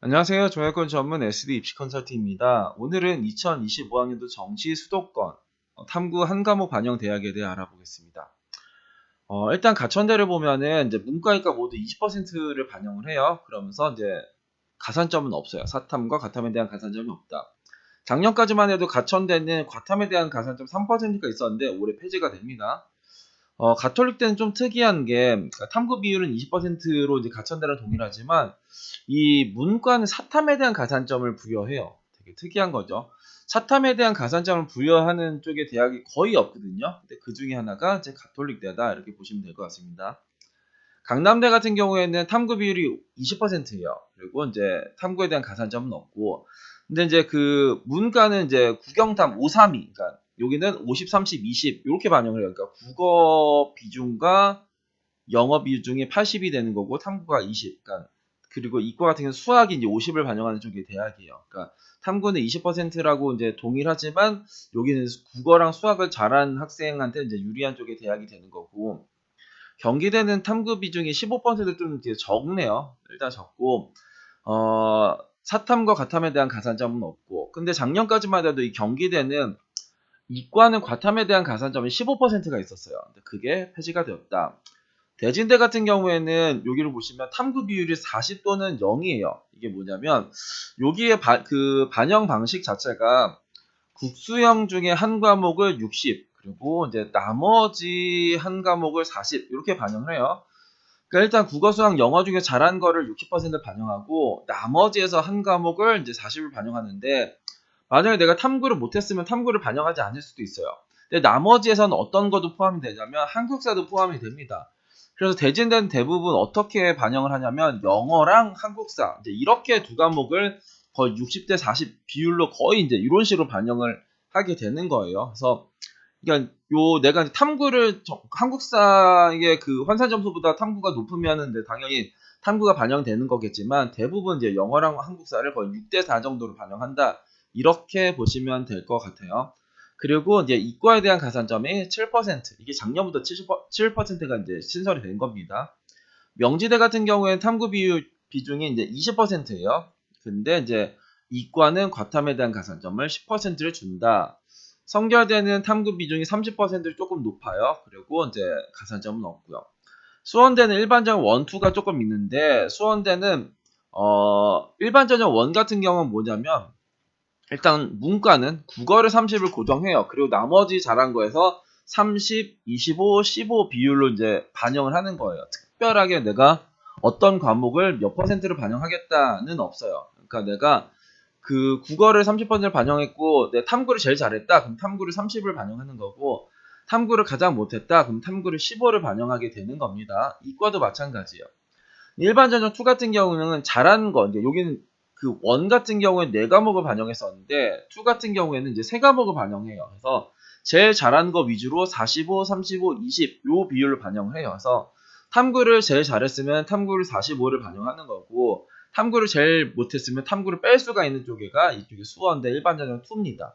안녕하세요. 종합권 전문 SD 입시 컨설팅입니다. 오늘은 2025학년도 정시 수도권 탐구 한 과목 반영 대학에 대해 알아보겠습니다. 일단 가천대를 보면은 이제 문과이과 모두 20%를 반영을 해요. 그러면서 이제 가산점은 없어요. 사탐과 과탐에 대한 가산점이 없다. 작년까지만 해도 가천대는 과탐에 대한 가산점 3%가 있었는데 올해 폐지가 됩니다. 가톨릭대는 좀 특이한 게 그러니까 탐구 비율은 20%로 이제 가천대랑 동일하지만 이 문과는 사탐에 대한 가산점을 부여해요. 되게 특이한 거죠. 사탐에 대한 가산점을 부여하는 쪽의 대학이 거의 없거든요. 근데 그 중에 하나가 이제 가톨릭대다 이렇게 보시면 될 것 같습니다. 강남대 같은 경우에는 탐구 비율이 20%예요. 그리고 이제 탐구에 대한 가산점은 없고, 근데 이제 그 문과는 이제 국영탐 532, 그러니까 여기는 50, 30, 20 이렇게 반영을 해요. 그러니까 국어 비중과 영어 비중이 80이 되는 거고 탐구가 20. 그러니까 그리고 이과 같은 경우는 수학이 이제 50을 반영하는 쪽의 대학이에요. 그러니까 탐구는 20%라고 이제 동일하지만 여기는 국어랑 수학을 잘한 학생한테 이제 유리한 쪽의 대학이 되는 거고. 경기대는 탐구 비중이 15%좀 이제 적네요. 일단 적고, 사탐과 과탐에 대한 가산점은 없고, 근데 작년까지만 해도 이 경기대는 이과는 과탐에 대한 가산점이 15%가 있었어요. 근데 그게 폐지가 되었다. 대진대 같은 경우에는 여기를 보시면 탐구 비율이 40 또는 0이에요. 이게 뭐냐면, 여기에 그 반영 방식 자체가 국수형 중에 한 과목을 60, 그리고 이제 나머지 한 과목을 40 이렇게 반영을 해요. 그러니까 일단 국어, 수학, 영어 중에 잘한 거를 60% 반영하고 나머지에서 한 과목을 이제 40을 반영하는데 만약에 내가 탐구를 못했으면 탐구를 반영하지 않을 수도 있어요. 근데 나머지에서는 어떤 것도 포함이 되냐면 한국사도 포함이 됩니다. 그래서 대진대는 대부분 어떻게 반영을 하냐면 영어랑 한국사 이제 이렇게 두 과목을 거의 60대 40 비율로 거의 이제 이런 식으로 반영을 하게 되는 거예요. 그래서 그러니까 요 내가 이제 탐구를 한국사의 그 환산 점수보다 탐구가 높으면은 당연히 탐구가 반영되는 거겠지만 대부분 이제 영어랑 한국사를 거의 6대 4 정도로 반영한다. 이렇게 보시면 될 것 같아요. 그리고 이제 이과에 대한 가산점이 7%. 이게 작년부터 7%가 이제 신설이 된 겁니다. 명지대 같은 경우에는 탐구 비중이 이제 20%예요. 근데 이제 이과는 과탐에 대한 가산점을 10%를 준다. 성결대는 탐구 비중이 30%를 조금 높아요. 그리고 이제 가산점은 없고요. 수원대는 일반전형 1, 2가 조금 있는데 수원대는 일반전형 1 같은 경우는 뭐냐면 일단 문과는 국어를 30을 고정해요. 그리고 나머지 잘한 거에서 30, 25, 15 비율로 이제 반영을 하는 거예요. 특별하게 내가 어떤 과목을 몇 퍼센트를 반영하겠다는 없어요. 그러니까 내가 그 국어를 30%를 반영했고 내 탐구를 제일 잘했다. 그럼 탐구를 30을 반영하는 거고 탐구를 가장 못했다. 그럼 탐구를 15를 반영하게 되는 겁니다. 이과도 마찬가지예요. 일반 전형 2 같은 경우는 잘하는 거 이제 여기는 그 원 같은 경우에 4과목을 반영했었는데 2 같은 경우에는 이제 3과목을 반영해요. 그래서 제일 잘하는 거 위주로 45, 35, 20 요 비율을 반영을 해요. 그래서 탐구를 제일 잘했으면 탐구를 45를 반영하는 거고 탐구를 제일 못했으면 탐구를 뺄 수가 있는 쪽에가 이쪽에 수원대 일반 전형 2입니다.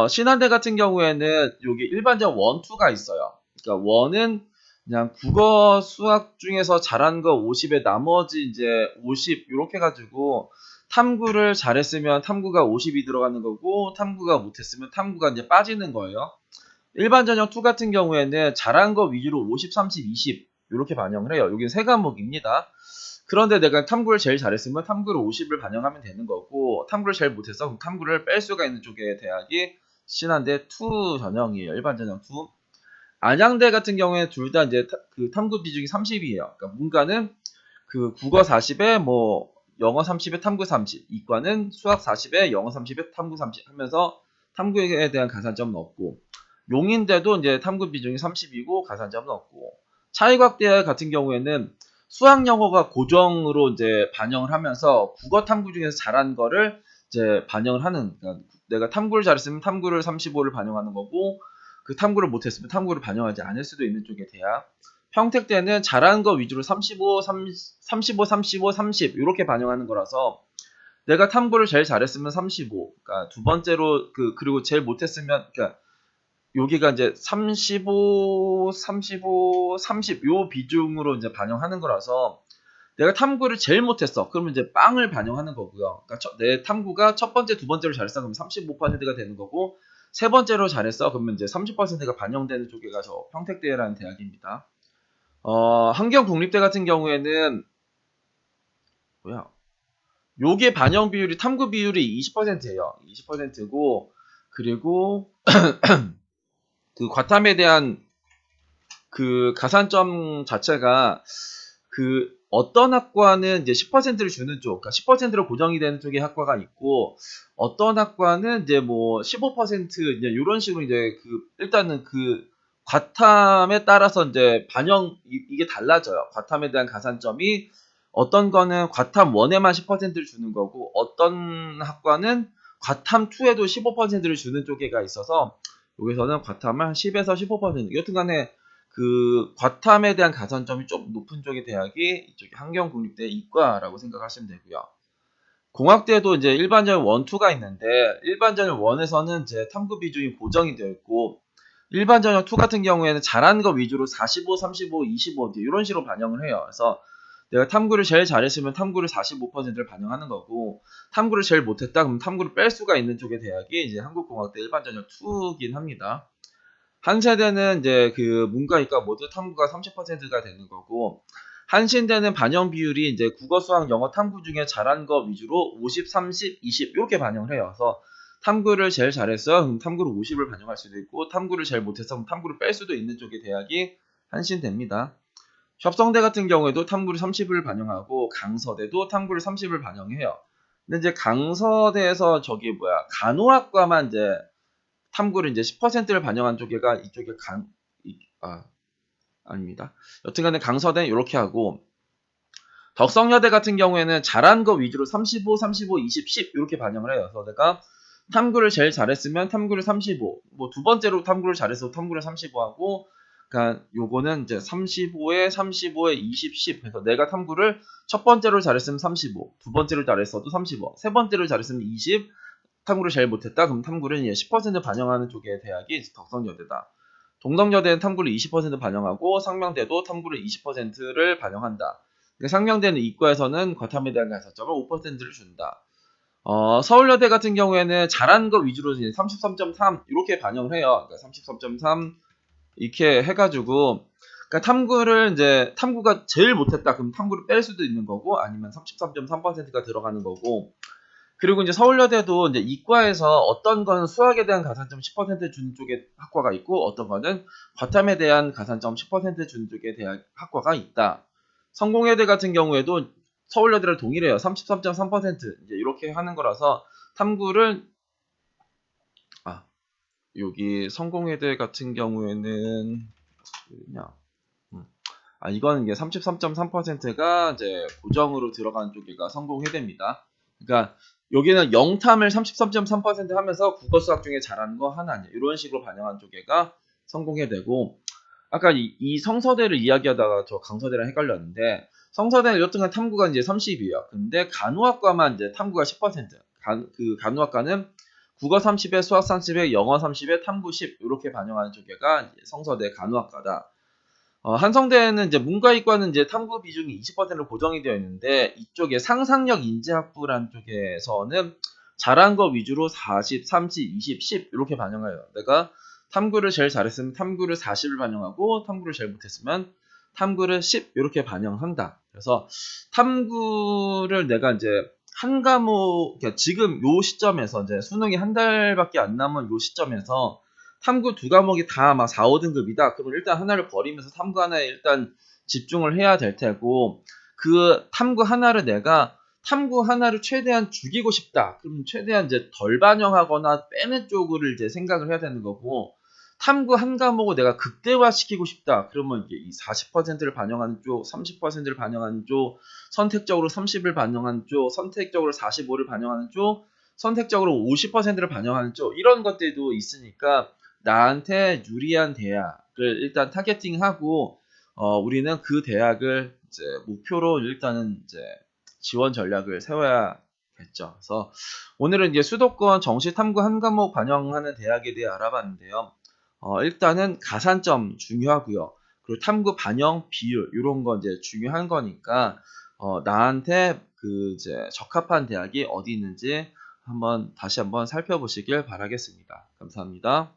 신한대 같은 경우에는 여기 일반전 1, 2가 있어요. 그러니까 1은 그냥 국어, 수학 중에서 잘한 거 50에 나머지 이제 50 이렇게 가지고 탐구를 잘했으면 탐구가 50이 들어가는 거고 탐구가 못했으면 탐구가 이제 빠지는 거예요. 일반 전형 2 같은 경우에는 잘한 거 위주로 50, 30, 20 이렇게 반영을 해요. 여기는 세 과목입니다. 그런데 내가 탐구를 제일 잘했으면 탐구를 50을 반영하면 되는 거고 탐구를 제일 못해서 그럼 탐구를 뺄 수가 있는 쪽의 대학이 신한대 2 전형이에요. 일반 전형 2. 안양대 같은 경우에 둘 다 이제 그 탐구 비중이 30이에요. 그러니까 문과는 그 국어 40에 뭐 영어 30에 탐구 30, 이과는 수학 40에 영어 30에 탐구 30 하면서 탐구에 대한 가산점은 없고 용인대도 이제 탐구 비중이 30이고 가산점은 없고 차이곽대 같은 경우에는 수학 영어가 고정으로 이제 반영을 하면서 국어 탐구 중에서 잘한 거를 이제 반영을 하는 그러니까 내가 탐구를 잘했으면 탐구를 35를 반영하는 거고 그 탐구를 못했으면 탐구를 반영하지 않을 수도 있는 쪽의 대학. 평택대는 잘하는 거 위주로 35, 35, 35, 30 이렇게 반영하는 거라서 내가 탐구를 제일 잘했으면 35. 그러니까 두 번째로 그리고 제일 못했으면 그러니까 여기가 이제 35, 35, 30 요 비중으로 이제 반영하는 거라서 내가 탐구를 제일 못했어. 그러면 이제 빵을 반영하는 거고요. 그러니까 내 탐구가 첫 번째, 두 번째로 잘했어. 그러면 35%가 되는 거고, 세 번째로 잘했어. 그러면 이제 30%가 반영되는 쪽에가 저 평택대라는 대학입니다. 한경국립대 같은 경우에는 뭐야? 요게 반영 비율이 탐구 비율이 20%예요. 20%고 그리고 그 과탐에 대한 그 가산점 자체가 그 어떤 학과는 이제 10%를 주는 쪽, 그러니까 10%로 고정이 되는 쪽의 학과가 있고, 어떤 학과는 이제 뭐 15% 이제 이런 식으로 이제 그 일단은 그 과탐에 따라서 이제 이게 달라져요. 과탐에 대한 가산점이 어떤 거는 과탐 1에만 10%를 주는 거고, 어떤 학과는 과탐 2에도 15%를 주는 쪽에가 있어서 여기서는 과탐을 10에서 15% 여튼간에 그 과탐에 대한 가산점이 좀 높은 쪽의 대학이 이쪽에 한경국립대 이과라고 생각하시면 되고요. 공학대도 이제 일반전형 1, 2가 있는데 일반전형 1에서는 이제 탐구 비중이 고정이 되어 있고 일반전형 2 같은 경우에는 잘하는 거 위주로 45, 35, 25 이런 식으로 반영을 해요. 그래서 내가 탐구를 제일 잘했으면 탐구를 45%를 반영하는 거고 탐구를 제일 못했다 그럼 탐구를 뺄 수가 있는 쪽의 대학이 이제 한국공학대 일반전형 2긴 합니다. 한 세대는 이제 그 문과이과 모두 탐구가 30%가 되는 거고 한신대는 반영 비율이 이제 국어, 수학, 영어 탐구 중에 잘한 거 위주로 50, 30, 20 이렇게 반영을 해요. 그래서 탐구를 제일 잘했어 그럼 탐구를 50을 반영할 수도 있고 탐구를 제일 못했어 그럼 탐구를 뺄 수도 있는 쪽의 대학이 한신대입니다. 협성대 같은 경우에도 탐구를 30을 반영하고 강서대도 탐구를 30을 반영해요. 근데 이제 강서대에서 저기 간호학과만 이제 탐구를 이제 10%를 반영한 쪽에가 이쪽에 아닙니다. 여튼간에 강서대는 이렇게 하고 덕성여대 같은 경우에는 잘한 거 위주로 35, 35, 20, 10 이렇게 반영을 해요. 그래서 내가 탐구를 제일 잘했으면 탐구를 35, 뭐 두 번째로 탐구를 잘해서 탐구를 35 하고, 그러니까 요거는 이제 35에 35에 20, 10. 그래서 내가 탐구를 첫 번째로 잘했으면 35, 두 번째로 잘했어도 35, 세 번째로 잘했으면 20. 탐구를 제일 못했다. 그럼 탐구를 10% 반영하는 쪽의 대학이 덕성여대다. 동덕여대는 탐구를 20% 반영하고 상명대도 탐구를 20%를 반영한다. 상명대는 이과에서는 과탐에 대한 가산점을 5%를 준다. 서울여대 같은 경우에는 잘한 거 위주로 33.3 이렇게 반영을 해요. 그러니까 33.3 이렇게 해가지고 그러니까 탐구가 제일 못했다. 그럼 탐구를 뺄 수도 있는 거고 아니면 33.3%가 들어가는 거고 그리고 이제 서울여대도 이제 이과에서 어떤 건 수학에 대한 가산점 10% 주는 쪽의 학과가 있고 어떤 거는 과탐에 대한 가산점 10% 주는 쪽의 학과가 있다. 성공여대 같은 경우에도 서울여대를 동일해요. 33.3% 이제 이렇게 하는 거라서 탐구를 여기 성공여대 같은 경우에는 이거는 이게 33.3%가 이제 고정으로 들어가는 쪽이가 성공회대입니다. 그러니까 여기는 영탐을 33.3% 하면서 국어 수학 중에 잘하는 거 하나 이런 식으로 반영한 쪽에가 성공회대고 아까 이 성서대를 이야기하다가 저 강서대랑 헷갈렸는데 성서대는 여튼간 탐구가 이제 30이에요. 근데 간호학과만 이제 탐구가 10%. 간호학과는 국어 30에 수학 30에 영어 30에 탐구 10 이렇게 반영하는 쪽에가 성서대 간호학과다. 한성대는 이제 문과이과는 이제 탐구 비중이 20%로 고정이 되어 있는데 이쪽에 상상력 인지학부라는 쪽에서는 잘한 거 위주로 40, 30, 20, 10 이렇게 반영해요. 내가 탐구를 제일 잘했으면 탐구를 40을 반영하고 탐구를 제일 못했으면 탐구를 10 이렇게 반영한다. 그래서 탐구를 내가 이제 한 과목 그러니까 지금 요 시점에서 이제 수능이 한 달밖에 안 남은 요 시점에서 탐구 두 과목이 다 막 4, 5등급이다. 그러면 일단 하나를 버리면서 탐구 하나에 일단 집중을 해야 될 테고 그 탐구 하나를 최대한 죽이고 싶다. 그럼 최대한 이제 덜 반영하거나 빼는 쪽을 이제 생각을 해야 되는 거고 탐구 한 과목을 내가 극대화시키고 싶다. 그러면 이게 이 40%를 반영하는 쪽, 30%를 반영하는 쪽, 선택적으로 30을 반영하는 쪽, 선택적으로 45를 반영하는 쪽, 선택적으로 50%를 반영하는 쪽 이런 것들도 있으니까 나한테 유리한 대학을 일단 타겟팅하고 우리는 그 대학을 이제 목표로 일단은 이제 지원 전략을 세워야겠죠. 그래서 오늘은 이제 수도권 정시 탐구 한 과목 반영하는 대학에 대해 알아봤는데요. 일단은 가산점 중요하고요. 그리고 탐구 반영 비율 이런 거 이제 중요한 거니까 나한테 그 이제 적합한 대학이 어디 있는지 다시 한번 살펴보시길 바라겠습니다. 감사합니다.